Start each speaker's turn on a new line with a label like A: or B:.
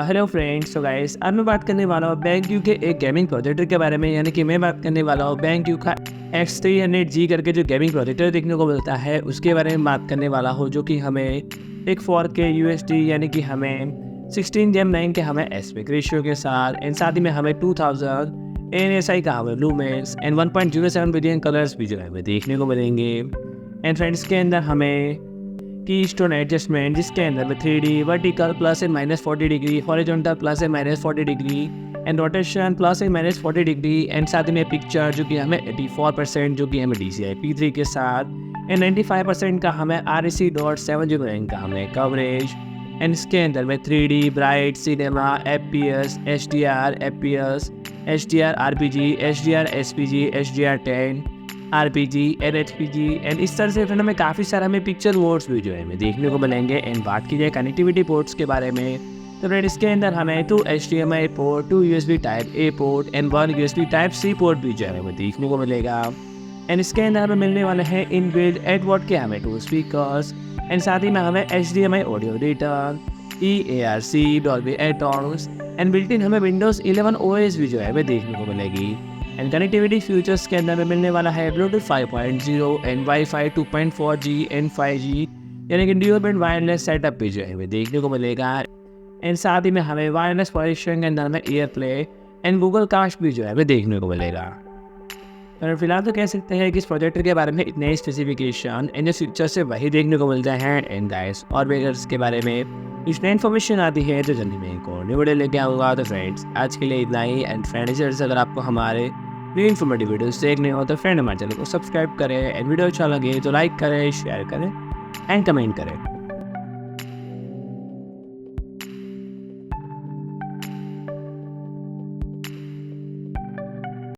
A: Hello friends, तो guys आज मैं बात करने वाला हूँ BenQ के एक गेमिंग प्रोजेक्टर के बारे में। यानी कि मैं बात करने वाला हूँ BenQ का X300G करके जो गेमिंग प्रोजेक्टर देखने को मिलता है उसके बारे में बात करने वाला हूँ, जो कि हमें एक 4K UHD यानी कि हमें 16:9 के हमें एस्पेक्ट रेशियो के साथ एंड साथ ही में हमें 2000 ANSI का हमें लूमेंस एंड 1.07 बिलियन कलर्स भी जो है हमें देखने को मिलेंगे। एंड फ्रेंड्स के अंदर हमें कीस्टोन एडजस्टमेंट, जिसके अंदर में 3D vertical plus and minus 40 degree, horizontal plus and minus 40 degree and rotation plus and minus 40 degree and साथ ही में पिक्चर जो कि हमें 84% जो कि हमें DCI P3 के साथ एंड 95% का हमें REC.709 का हमें कवरेज एंड इसके अंदर में 3D bright cinema FPS HDR FPS HDR RPG HDR SPG HDR10 RPG NHPG and इस तरह से फिर हमें काफ़ी सारे हमें पिक्चर मोड्स भी जो है हमें देखने को मिलेंगे। एंड बात की जाए कनेक्टिविटी पोर्ट्स के बारे में, तो फ्रेंड इसके अंदर हमें 2 HDMI port, 2 USB type A port and 1 USB type C port भी जो है हमें देखने को मिलेगा। एंड इसके अंदर हमें मिलने वाले हैं इनबिल्ट 8 वॉट के हमें 2 स्पीकर्स एंड साथ ही में हमें HDMI audio return eARC Dolby Atmos and built in हमें Windows 11 OS भी जो है हमें देखने को मिलेगी। एंड कनेक्टिविटी फीचर्स के अंदर में मिलने वाला है Bluetooth 5.0 and wifi 2.4G and 5G यानी कि ड्यूल बैंड वायरलेस सेटअप भी जो है हमें देखने को मिलेगा। एंड साथ ही में हमें वायरलेस पॉजिशनिंग के अंदर में AirPlay एंड गूगल कास्ट भी जो है हमें देखने को मिलेगा। और फिलहाल तो कह सकते हैं कि इस प्रोजेक्टर के बारे में इतने स्पेसिफिकेशन एंड फीचर्स से वही देखने को मिलते हैं। एंड गाइस और भी इसके बारे में कुछ नई इन्फॉर्मेशन आती है तो जल्दी मैं एक और न्यू वीडियो लेके आऊँगा। तो फ्रेंड्स आज के लिए इतना ही। एंड फ्रेंड्स अगर आपको हमारे न्यू इन्फॉर्मेटिव वीडियोस देखने हो तो फ्रेंड हमारे चैनल को सब्सक्राइब करें एंड वीडियो अच्छा लगे तो लाइक करें, शेयर करें एंड कमेंट करें।